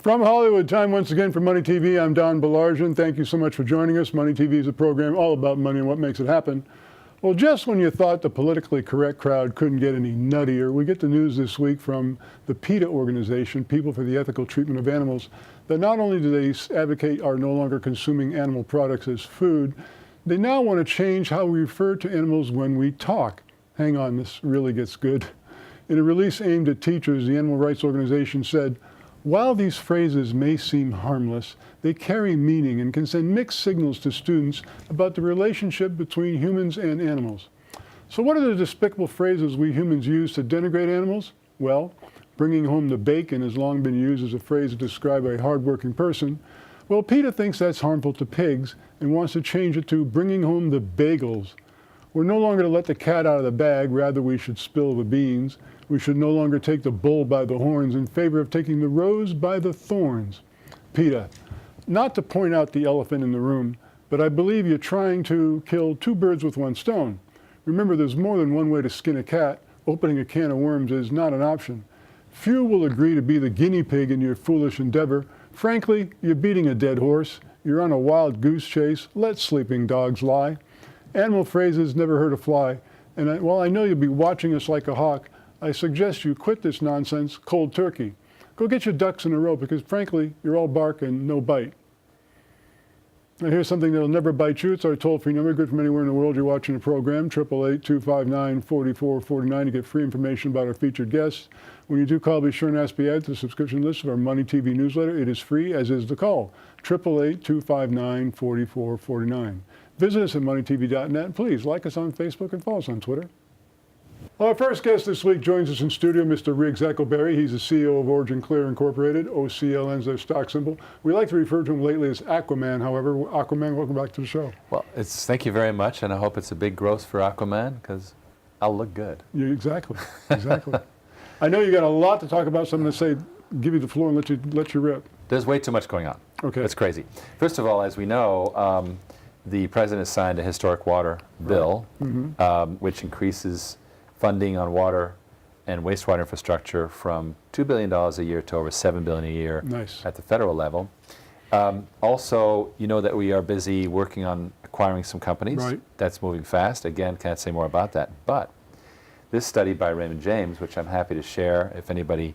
From Hollywood, time once again for Money TV. I'm Don Baillargeon. Thank you so much for joining us. Money TV is a program all about money and what makes it happen. Well, just when you thought the politically correct crowd couldn't get any nuttier, we get the news this week from the PETA organization, People for the Ethical Treatment of Animals, that not only do they advocate our no longer consuming animal products as food, they now want to change how we refer to animals when we talk. Hang on, this really gets good. In a release aimed at teachers, the animal rights organization said, while these phrases may seem harmless, they carry meaning and can send mixed signals to students about the relationship between humans and animals. So what are the despicable phrases we humans use to denigrate animals? Well, bringing home the bacon has long been used as a phrase to describe a hardworking person. Well, PETA thinks that's harmful to pigs and wants to change it to bringing home the bagels. We're no longer to let the cat out of the bag, rather we should spill the beans. We should no longer take the bull by the horns in favor of taking the rose by the thorns. PETA, not to point out the elephant in the room, but I believe you're trying to kill two birds with one stone. Remember, there's more than one way to skin a cat. Opening a can of worms is not an option. Few will agree to be the guinea pig in your foolish endeavor. Frankly, you're beating a dead horse. You're on a wild goose chase. Let sleeping dogs lie. Animal phrases never hurt a fly. And while I know you'll be watching us like a hawk, I suggest you quit this nonsense cold turkey. Go get your ducks in a row because, frankly, you're all bark and no bite. Now, here's something that'll never bite you. It's our toll-free number, good from anywhere in the world you're watching the program, 888-259-4449 to get free information about our featured guests. When you do call, be sure and ask to be added to the subscription list of our Money TV newsletter. It is free, as is the call, 888-259-4449. Visit us at MoneyTV.net, and please like us on Facebook and follow us on Twitter. Our first guest this week joins us in studio, Mr. Riggs Eckelberry. He's the CEO of Origin Clear Incorporated. OCLN is their stock symbol. We like to refer to him lately as Aquaman, however. Aquaman, welcome back to the show. Well, thank you very much, and I hope it's a big growth for Aquaman, because I'll look good. Yeah, exactly, exactly. I know you got a lot to talk about, so I'm going to say, give you the floor and let you rip. There's way too much going on. Okay. It's crazy. First of all, as we know, the president has signed a historic water bill, which increases funding on water and wastewater infrastructure from $2 billion a year to over $7 billion a year at the federal level. Also, you know that we are busy working on acquiring some companies. Right. That's moving fast. Again, can't say more about that. But this study by Raymond James, which I'm happy to share if anybody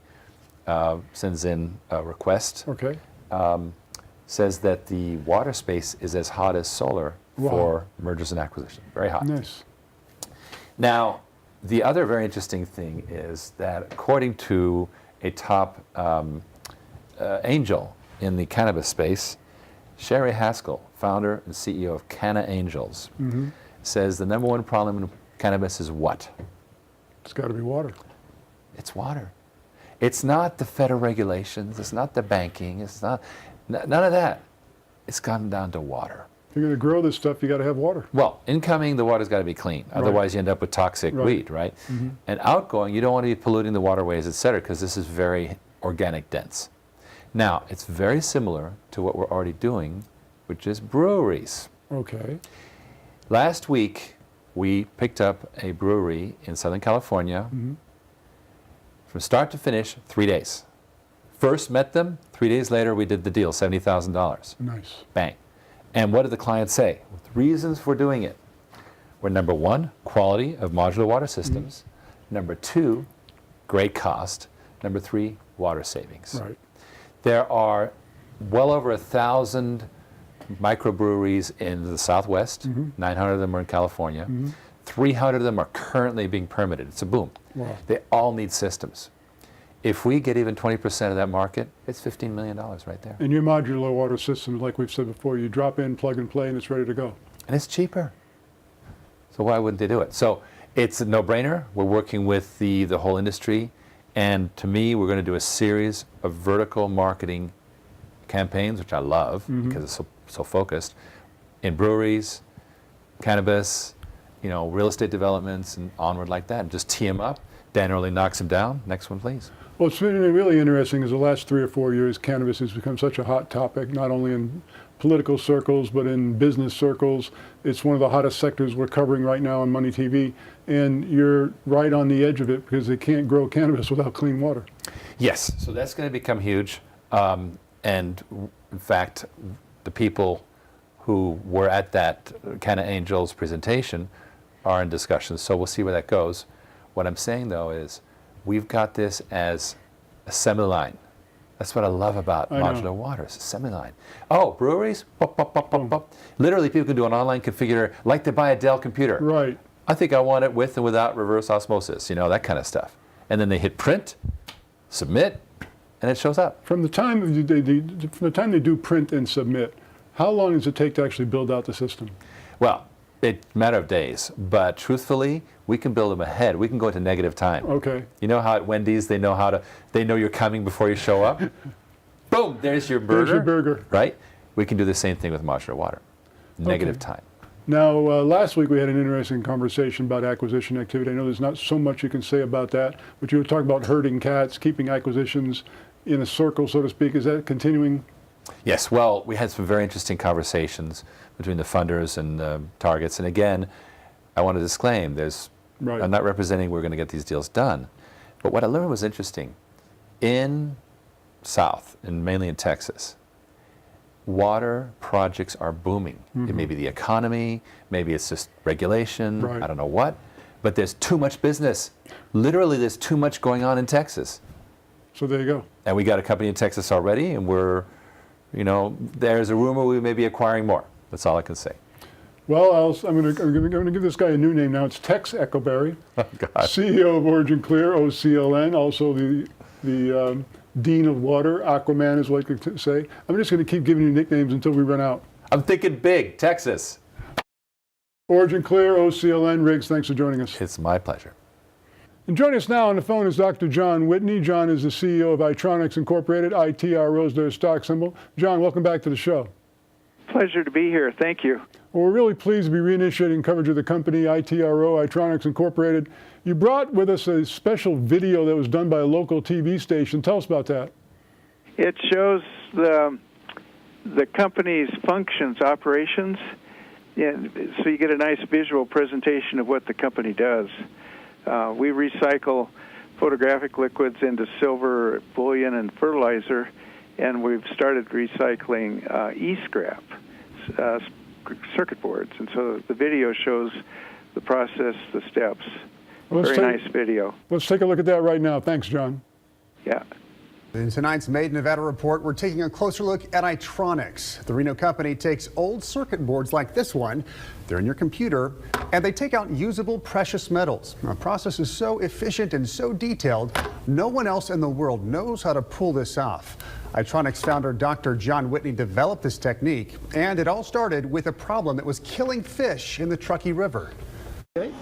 sends in a request, says that the water space is as hot as solar for mergers and acquisitions. Very hot. Nice. Now, the other very interesting thing is that according to a top angel in the cannabis space, Sherry Haskell, founder and CEO of Canna Angels, says the number one problem in cannabis is what? It's got to be water. It's water. It's not the federal regulations. It's not the banking. It's not, none of that. It's come down to water. If you're going to grow this stuff, you got to have water. Well, incoming, the water's got to be clean. Otherwise, you end up with toxic weed, right? And outgoing, you don't want to be polluting the waterways, et cetera, because this is very organic dense. Now, it's very similar to what we're already doing, which is breweries. Okay. Last week, we picked up a brewery in Southern California. From start to finish, 3 days. First met them, 3 days later, we did the deal, $70,000. Nice. Bang. And what did the client say? Reasons for doing it were, number one, quality of modular water systems. Number two, great cost. Number three, water savings. Right. There are well over 1,000 microbreweries in the Southwest. 900 of them are in California. 300 of them are currently being permitted. It's a boom. Wow. They all need systems. If we get even 20% of that market, it's $15 million right there. And your modular water system, like we've said before, you drop in, plug and play, and it's ready to go. And it's cheaper. So why wouldn't they do it? So it's a no-brainer. We're working with the whole industry. And to me, we're going to do a series of vertical marketing campaigns, which I love because it's so focused, in breweries, cannabis, you know, real estate developments, and onward like that. And just tee them up. Dan Early knocks them down. Next one, please. Well, it's been really interesting is the last 3 or 4 years, cannabis has become such a hot topic, not only in political circles, but in business circles. It's one of the hottest sectors we're covering right now on Money TV. And you're right on the edge of it because they can't grow cannabis without clean water. Yes, so that's going to become huge. And in fact, the people who were at that Can of Angels presentation are in discussions, so we'll see where that goes. What I'm saying, though, is we've got this as a semi-line. That's what I love about modular water. It's a semi-line. Oh, breweries? Pop, pop, pop, pop, pop. Literally, people can do an online configurator like they buy a Dell computer. Right. I think I want it with and without reverse osmosis, you know, that kind of stuff. And then they hit print, submit, and it shows up. From the time they do print and submit, how long does it take to actually build out the system? Well, it's a matter of days, but truthfully, we can build them ahead. We can go into negative time. Okay. You know how at Wendy's they know you're coming before you show up? Boom, there's your burger. There's your burger. Right? We can do the same thing with modular water. Negative time. Now, last week we had an interesting conversation about acquisition activity. I know there's not so much you can say about that, but you were talking about herding cats, keeping acquisitions in a circle, so to speak. Is that continuing? Yes, well, we had some very interesting conversations between the funders and the targets. And again, I want to disclaim, I'm not representing we're going to get these deals done. But what I learned was interesting. In South, and mainly in Texas, water projects are booming. It may be the economy, maybe it's just regulation, I don't know what, but there's too much business. Literally, there's too much going on in Texas. So there you go. And we got a company in Texas already, and there's a rumor we may be acquiring more. That's all I can say. Well, I'm going to give this guy a new name now. It's Tex Echoberry, CEO of Origin Clear, OCLN, also the Dean of Water, Aquaman is what I could say. I'm just going to keep giving you nicknames until we run out. I'm thinking big, Texas. Origin Clear, OCLN, Riggs, thanks for joining us. It's my pleasure. And joining us now on the phone is Dr. John Whitney. John is the CEO of Itronics Incorporated, ITRO is their stock symbol. John, welcome back to the show. Pleasure to be here. Thank you. Well, we're really pleased to be reinitiating coverage of the company, ITRO, Itronics Incorporated. You brought with us a special video that was done by a local TV station. Tell us about that. It shows the company's functions, operations, so you get a nice visual presentation of what the company does. We recycle photographic liquids into silver, bullion, and fertilizer, and we've started recycling e-scrap, circuit boards. And so the video shows the process, the steps. Very nice video. Let's take a look at that right now. Thanks, John. Yeah. In tonight's Made in Nevada report, we're taking a closer look at Itronics. The Reno company takes old circuit boards like this one, they're in your computer, and they take out usable precious metals. The process is so efficient and so detailed, no one else in the world knows how to pull this off. Itronics founder Dr. John Whitney developed this technique, and it all started with a problem that was killing fish in the Truckee River.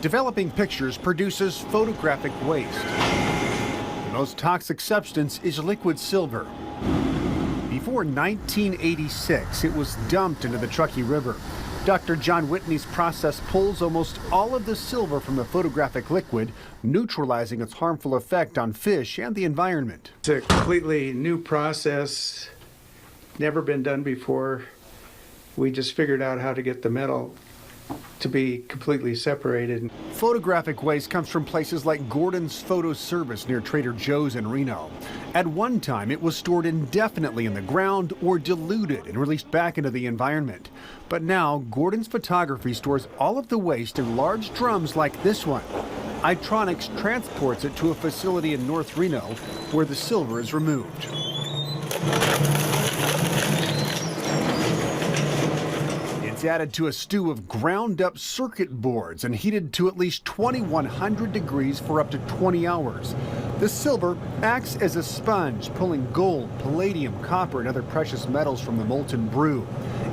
Developing pictures produces photographic waste. The most toxic substance is liquid silver. Before 1986, it was dumped into the Truckee River. Dr. John Whitney's process pulls almost all of the silver from the photographic liquid, neutralizing its harmful effect on fish and the environment. It's a completely new process, never been done before. We just figured out how to get the metal to be completely separated. Photographic waste comes from places like Gordon's Photo Service near Trader Joe's in Reno. At one time, it was stored indefinitely in the ground or diluted and released back into the environment. But now, Gordon's Photography stores all of the waste in large drums like this one. Itronics transports it to a facility in North Reno where the silver is removed. It's added to a stew of ground up circuit boards and heated to at least 2100 degrees for up to 20 hours. The silver acts as a sponge, pulling gold, palladium, copper, and other precious metals from the molten brew.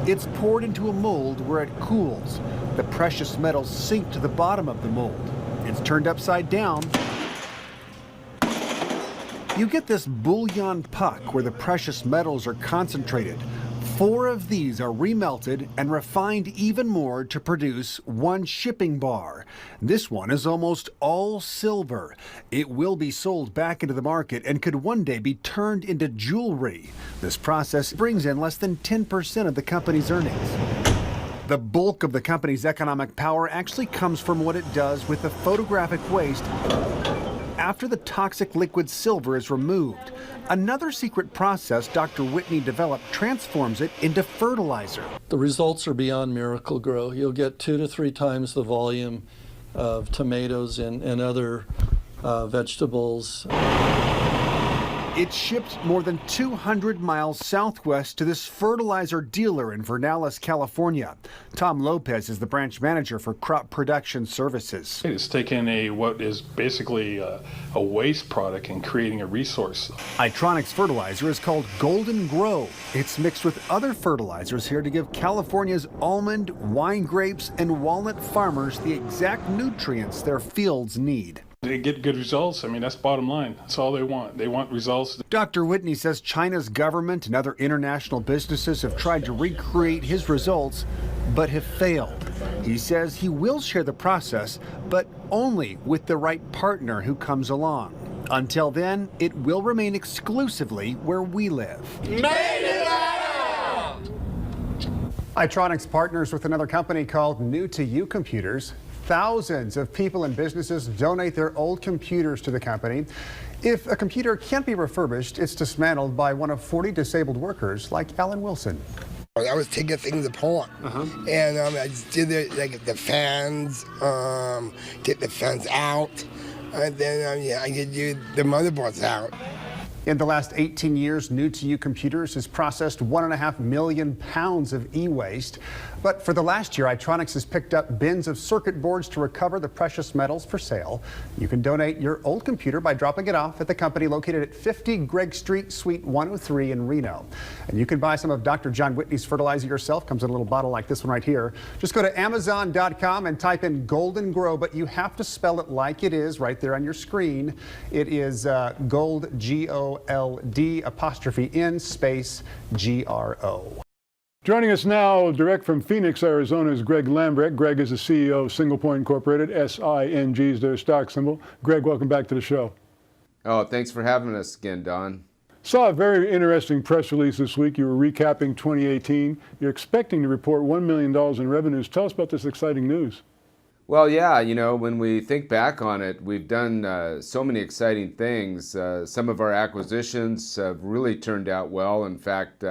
It's poured into a mold where it cools. The precious metals sink to the bottom of the mold. It's turned upside down. You get this bullion puck where the precious metals are concentrated. 4 of these are remelted and refined even more to produce one shipping bar. This one is almost all silver. It will be sold back into the market and could one day be turned into jewelry. This process brings in less than 10% of the company's earnings. The bulk of the company's economic power actually comes from what it does with the photographic waste after the toxic liquid silver is removed. Another secret process Dr. Whitney developed transforms it into fertilizer. The results are beyond miracle grow. You'll get 2 to 3 times the volume of tomatoes and other vegetables. It's shipped more than 200 miles southwest to this fertilizer dealer in Vernalis, California. Tom Lopez is the branch manager for crop production services. It's taking what is basically a waste product and creating a resource. Itronix fertilizer is called Golden Grow. It's mixed with other fertilizers here to give California's almond, wine grapes, and walnut farmers the exact nutrients their fields need. They get good results. I mean, that's bottom line. That's all they want. They want results. Dr. Whitney says China's government and other international businesses have tried to recreate his results, but have failed. He says he will share the process, but only with the right partner who comes along. Until then, it will remain exclusively where we live. Itronix partners with another company called New to You Computers. Thousands of people and businesses donate their old computers to the company. If a computer can't be refurbished, it's dismantled by one of 40 disabled workers like Alan Wilson. I was taking things apart, and I just did the fans, get the fans out, and then I could do the motherboards out. In the last 18 years, New to You Computers has processed 1.5 million pounds of e-waste. But for the last year, Itronix has picked up bins of circuit boards to recover the precious metals for sale. You can donate your old computer by dropping it off at the company located at 50 Gregg Street, Suite 103 in Reno. And you can buy some of Dr. John Whitney's fertilizer yourself. Comes in a little bottle like this one right here. Just go to Amazon.com and type in Golden Grow, but you have to spell it like it is right there on your screen. It is gold, GOLD''N space GRO. Joining us now, direct from Phoenix, Arizona, is Greg Lambrecht. Greg is the CEO of Single Point Incorporated. SING is their stock symbol. Greg, welcome back to the show. Oh, thanks for having us again, Don. Saw a very interesting press release this week. You were recapping 2018. You're expecting to report $1 million in revenues. Tell us about this exciting news. Well, yeah, when we think back on it, we've done so many exciting things. Some of our acquisitions have really turned out well. In fact,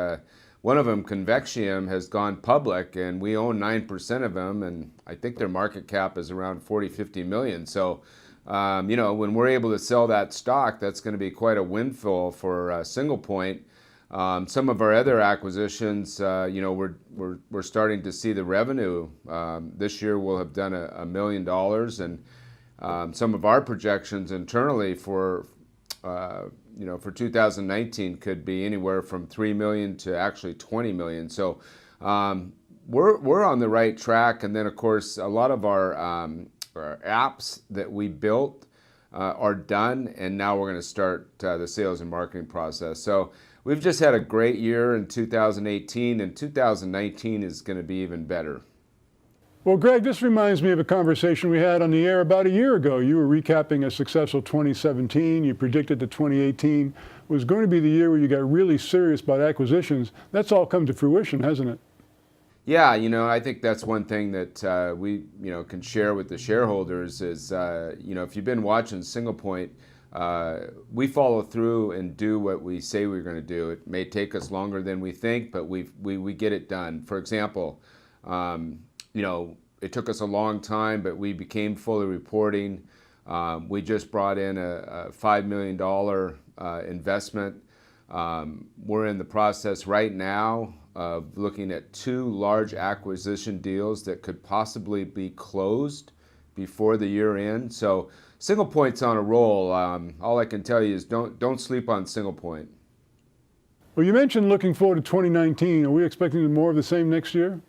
one of them, Convexium, has gone public, and we own 9% of them, and I think their market cap is around 40-50 million. So, when we're able to sell that stock, that's going to be quite a windfall for Single Point. Some of our other acquisitions, we're starting to see the revenue. This year we'll have done $1 million, and some of our projections internally for 2019 could be anywhere from 3 million to actually 20 million. So we're on the right track. And then of course a lot of our apps that we built are done, and now we're going to start the sales and marketing process. So we've just had a great year in 2018, and 2019 is going to be even better. Well, Greg, this reminds me of a conversation we had on the air about a year ago. You were recapping a successful 2017. You predicted that 2018 was going to be the year where you got really serious about acquisitions. That's all come to fruition, hasn't it? Yeah, I think that's one thing that we, can share with the shareholders is, if you've been watching Single Point, we follow through and do what we say we're going to do. It may take us longer than we think, but we get it done. For example, it took us a long time, but we became fully reporting. We just brought in a $5 million investment. We're in the process right now of looking at 2 large acquisition deals that could possibly be closed before the year end. So Single Point's on a roll. All I can tell you is don't sleep on Single Point. Well, you mentioned looking forward to 2019. Are we expecting more of the same next year?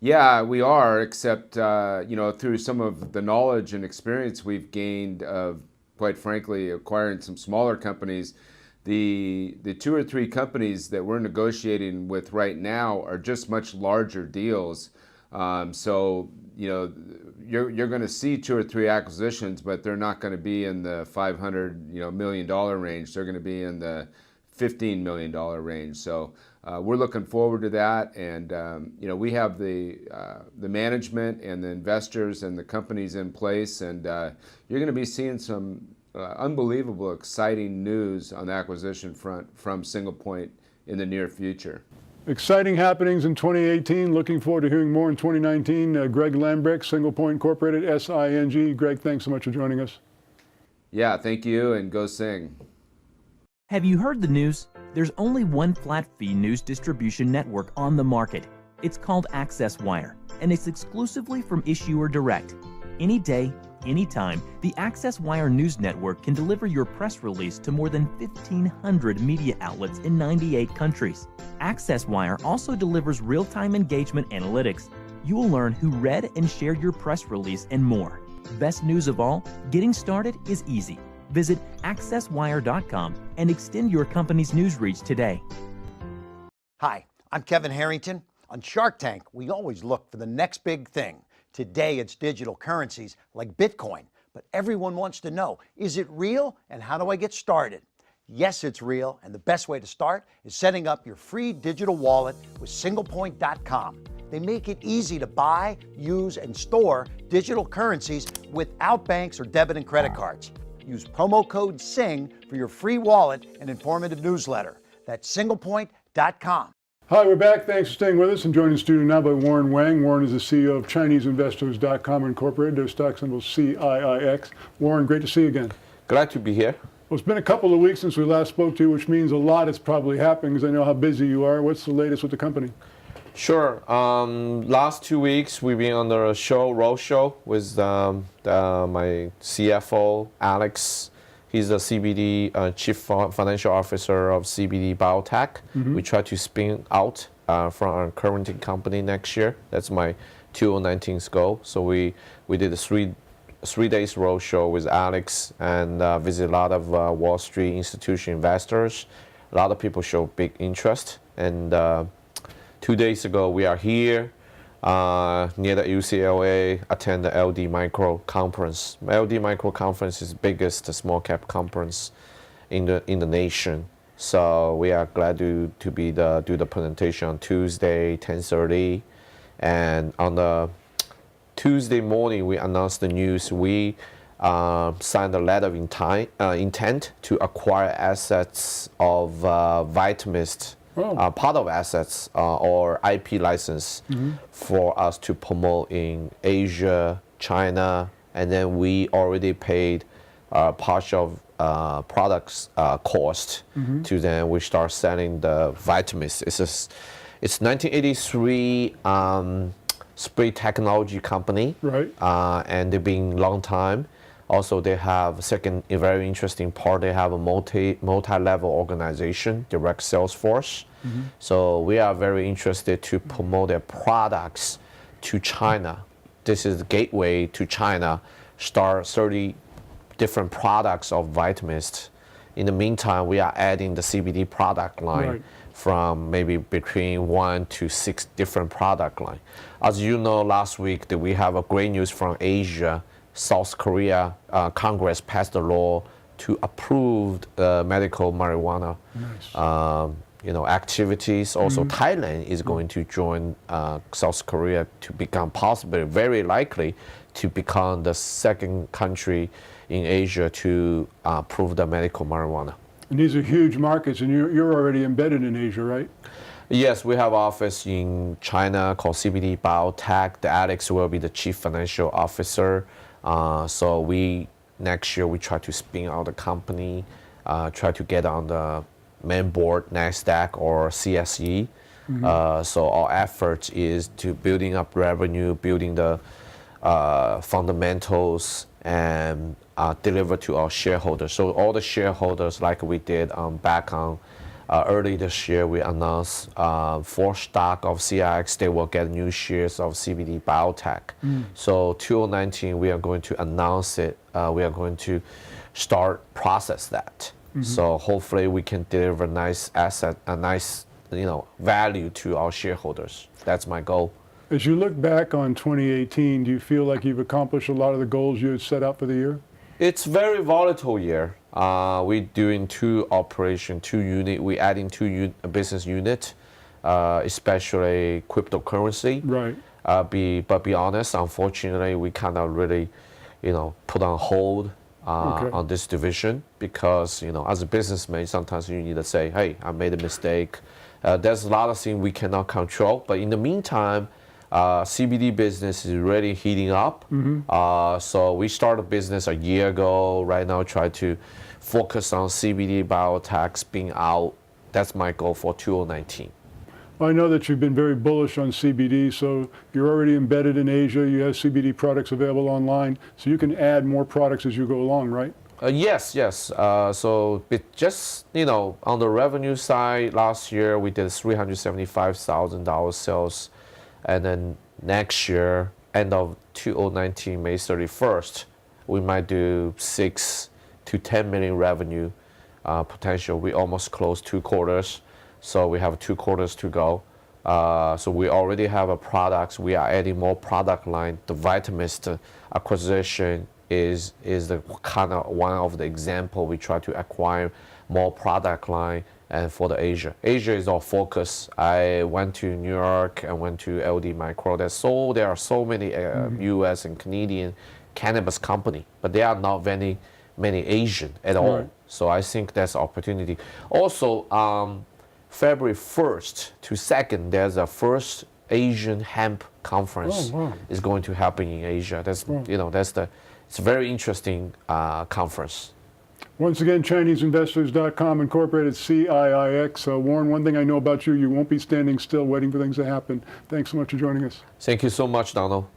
Yeah, we are, except through some of the knowledge and experience we've gained of, quite frankly, acquiring some smaller companies. The 2 or 3 companies that we're negotiating with right now are just much larger deals. So you're going to see 2 or 3 acquisitions, but they're not going to be in the $500 million range. They're going to be in the $15 million range. So we're looking forward to that, and we have the management and the investors and the companies in place, and you're going to be seeing some unbelievable, exciting news on the acquisition front from Single Point in the near future. Exciting happenings in 2018. Looking forward to hearing more in 2019. Greg Lambrecht, Single Point Incorporated, SING. Greg, thanks so much for joining us. Yeah, thank you, and go sing. Have you heard the news? There's only one flat-fee news distribution network on the market. It's called AccessWire, and it's exclusively from Issuer Direct. Any day, anytime, the AccessWire News Network can deliver your press release to more than 1,500 media outlets in 98 countries. AccessWire also delivers real-time engagement analytics. You will learn who read and shared your press release and more. Best news of all, getting started is easy. Visit accesswire.com and extend your company's news reach today. Hi, I'm Kevin Harrington. On Shark Tank, we always look for the next big thing. Today, it's digital currencies like Bitcoin. But everyone wants to know, is it real and how do I get started? Yes, it's real, and the best way to start is setting up your free digital wallet with SinglePoint.com. They make it easy to buy, use, and store digital currencies without banks or debit and credit cards. Use promo code SING for your free wallet and informative newsletter. That's SinglePoint.com. Hi, we're back. Thanks for staying with us. I'm joined in the studio now by Warren Wang. Warren is the CEO of ChineseInvestors.com Incorporated. Their stock symbol is CIIX. Warren, great to see you again. Glad to be here. Well, it's been a couple of weeks since we last spoke to you, which means a lot is probably happening because I know how busy you are. What's the latest with the company? Sure. Last 2 weeks we've been on the roadshow with my CFO, Alex. He's the CBD Chief Financial Officer of CBD Biotech. Mm-hmm. We try to spin out from our current company next year. That's my 2019 goal. So we did a three days roadshow with Alex and visit a lot of Wall Street institutional investors. A lot of people show big interest. And 2 days ago, we are here near the UCLA, attend the LD Micro Conference. LD Micro Conference is the biggest small cap conference in the nation. So we are glad to do the presentation on Tuesday, 10:30. And on the Tuesday morning, we announced the news. We signed a letter of intent to acquire assets of Vitamist. Part of assets or IP license for us to promote in Asia, China, and then we already paid partial products cost to them. We start selling the Vitamist. It's 1983 spray technology company, right? And they've been long time. Also, they have a very interesting part. They have a multi-level organization, direct sales force. Mm-hmm. So we are very interested to promote their products to China. This is the gateway to China. Start 30 different products of Vitamist. In the meantime, we are adding the CBD product line from maybe between 1 to 6 different product line. As you know, last week that we have a great news from Asia. South Korea Congress passed a law to approve medical marijuana activities. Also, Thailand is going to join South Korea to become possibly, very likely, to become the second country in Asia to approve the medical marijuana. And these are huge markets, and you're already embedded in Asia, right? Yes, we have office in China called CBD Biotech. Alex will be the Chief Financial Officer. So next year we try to spin out the company, try to get on the main board, NASDAQ or CSE. So our effort is to building up revenue, building the fundamentals, and deliver to our shareholders. So all the shareholders, like we did back on early this year, we announced for stock of CIX, they will get new shares of CBD Biotech. So 2019, we are going to announce it. We are going to start process that. So hopefully we can deliver nice asset, a nice value to our shareholders. That's my goal. As you look back on 2018, do you feel like you've accomplished a lot of the goals you had set out for the year? It's very volatile year. We're doing two units. We're adding two business units, especially cryptocurrency. Right. But be honest, unfortunately, we kind of really, put on hold on this division, because as a businessman, sometimes you need to say, hey, I made a mistake. There's a lot of things we cannot control, but in the meantime, CBD business is really heating up. So we started business a year ago. Right now, try to focus on CBD biotechs being out. That's my goal for 2019. I know that you've been very bullish on CBD, so you're already embedded in Asia. You have CBD products available online, so you can add more products as you go along, right? Yes. So just, on the revenue side, last year we did $375,000 sales. And then next year, end of 2019, May 31st, we might do 6 to 10 million revenue potential. We almost closed 2 quarters. So we have 2 quarters to go. So we already have a products. We are adding more product line. The Vitamist acquisition is the kind of one of the example. We try to acquire more product line, and for the Asia. Asia is our focus. I went to New York and went to LD Micro. There are so many U.S. and Canadian cannabis company, but there are not many Asian at all. Right. So I think that's opportunity. Also, February 1st to 2nd, there's a first Asian hemp conference is going to happen in Asia. That's it's a very interesting conference. Once again, ChineseInvestors.com, Incorporated, CIIX. Warren, one thing I know about you, you won't be standing still waiting for things to happen. Thanks so much for joining us. Thank you so much, Donald.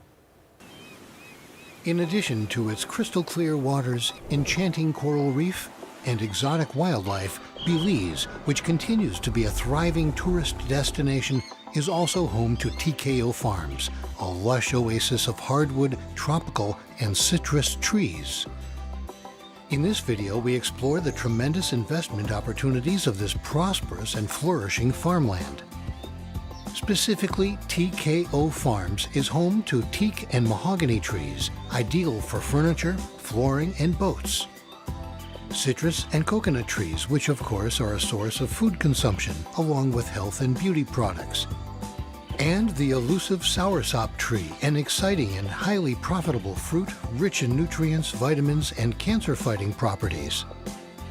In addition to its crystal clear waters, enchanting coral reef, and exotic wildlife, Belize, which continues to be a thriving tourist destination, is also home to TKO Farms, a lush oasis of hardwood, tropical, and citrus trees. In this video, we explore the tremendous investment opportunities of this prosperous and flourishing farmland. Specifically, TKO Farms is home to teak and mahogany trees, ideal for furniture, flooring, and boats. Citrus and coconut trees, which of course are a source of food consumption, along with health and beauty products. And the elusive soursop tree, an exciting and highly profitable fruit, rich in nutrients, vitamins, and cancer-fighting properties.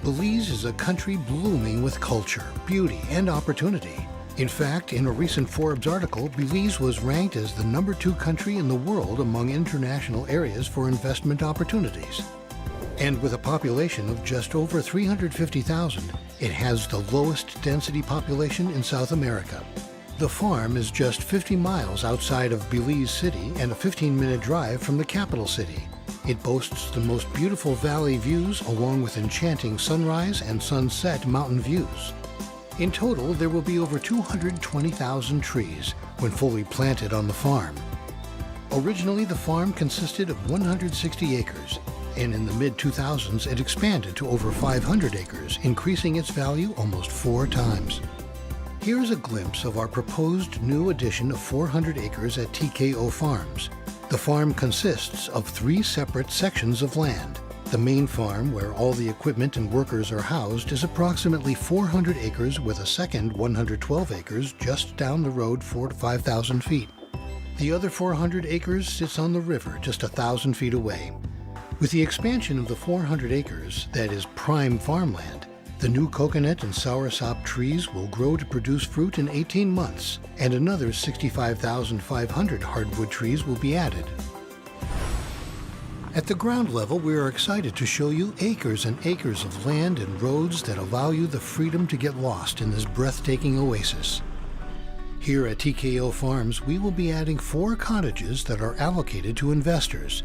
Belize is a country blooming with culture, beauty, and opportunity. In fact, in a recent Forbes article, Belize was ranked as the #2 country in the world among international areas for investment opportunities. And with a population of just over 350,000, it has the lowest density population in South America. The farm is just 50 miles outside of Belize City and a 15-minute drive from the capital city. It boasts the most beautiful valley views along with enchanting sunrise and sunset mountain views. In total, there will be over 220,000 trees when fully planted on the farm. Originally, the farm consisted of 160 acres, and in the mid-2000s it expanded to over 500 acres, increasing its value almost 4 times. Here's a glimpse of our proposed new addition of 400 acres at TKO Farms. The farm consists of 3 separate sections of land. The main farm, where all the equipment and workers are housed, is approximately 400 acres with a second 112 acres just down the road 4,000 to 5,000 feet. The other 400 acres sits on the river just 1,000 feet away. With the expansion of the 400 acres, that is prime farmland, the new coconut and soursop trees will grow to produce fruit in 18 months, and another 65,500 hardwood trees will be added. At the ground level, we are excited to show you acres and acres of land and roads that allow you the freedom to get lost in this breathtaking oasis. Here at TKO Farms, we will be adding 4 cottages that are allocated to investors.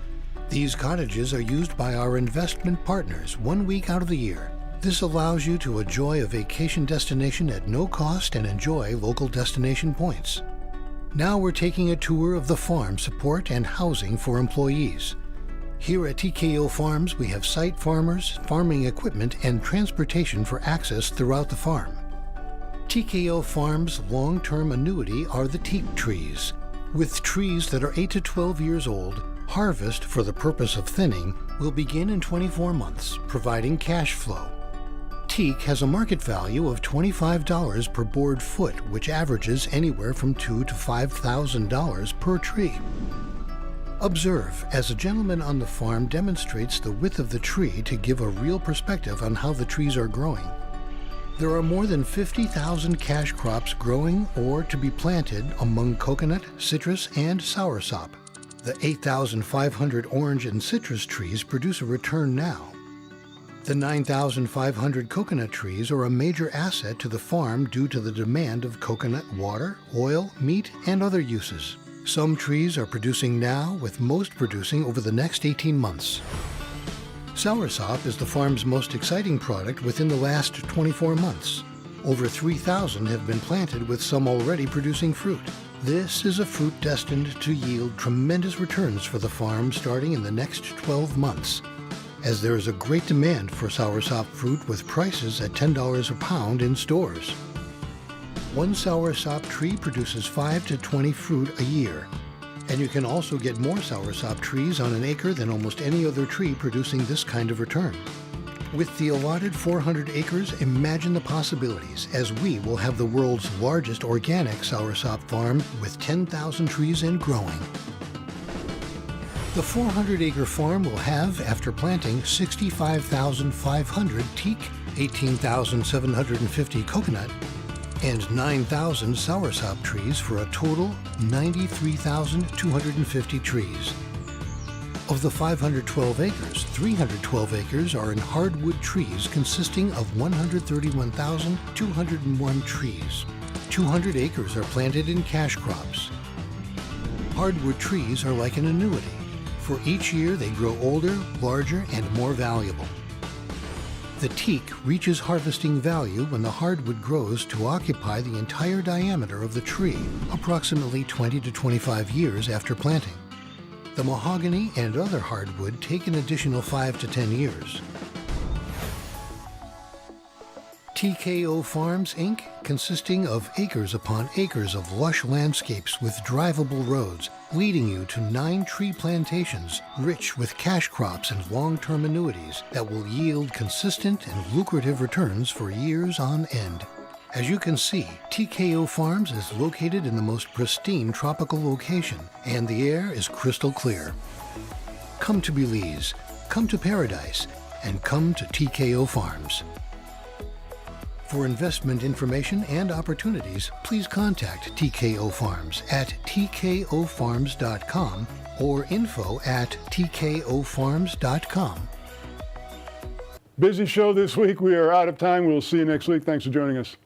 These cottages are used by our investment partners 1 week out of the year. This allows you to enjoy a vacation destination at no cost and enjoy local destination points. Now we're taking a tour of the farm support and housing for employees. Here at TKO Farms, we have site farmers, farming equipment, and transportation for access throughout the farm. TKO Farms' long-term annuity are the teak trees. With trees that are 8 to 12 years old, harvest for the purpose of thinning will begin in 24 months, providing cash flow. Teak has a market value of $25 per board foot, which averages anywhere from $2,000 to $5,000 per tree. Observe as a gentleman on the farm demonstrates the width of the tree to give a real perspective on how the trees are growing. There are more than 50,000 cash crops growing or to be planted among coconut, citrus, and soursop. The 8,500 orange and citrus trees produce a return now. The 9,500 coconut trees are a major asset to the farm due to the demand of coconut water, oil, meat, and other uses. Some trees are producing now, with most producing over the next 18 months. Soursop is the farm's most exciting product within the last 24 months. Over 3,000 have been planted, with some already producing fruit. This is a fruit destined to yield tremendous returns for the farm starting in the next 12 months, as there is a great demand for soursop fruit with prices at $10 a pound in stores. One soursop tree produces 5 to 20 fruit a year, and you can also get more soursop trees on an acre than almost any other tree producing this kind of return. With the allotted 400 acres, imagine the possibilities, as we will have the world's largest organic soursop farm with 10,000 trees and growing. The 400-acre farm will have, after planting, 65,500 teak, 18,750 coconut, and 9,000 soursop trees for a total 93,250 trees. Of the 512 acres, 312 acres are in hardwood trees consisting of 131,201 trees. 200 acres are planted in cash crops. Hardwood trees are like an annuity. For each year they grow older, larger, and more valuable. The teak reaches harvesting value when the hardwood grows to occupy the entire diameter of the tree, approximately 20 to 25 years after planting. The mahogany and other hardwood take an additional 5 to 10 years. TKO Farms, Inc., consisting of acres upon acres of lush landscapes with drivable roads, leading you to 9 tree plantations rich with cash crops and long-term annuities that will yield consistent and lucrative returns for years on end. As you can see, TKO Farms is located in the most pristine tropical location, and the air is crystal clear. Come to Belize, come to paradise, and come to TKO Farms. For investment information and opportunities, please contact TKO Farms at tkofarms.com or info@tkofarms.com. Busy show this week. We are out of time. We'll see you next week. Thanks for joining us.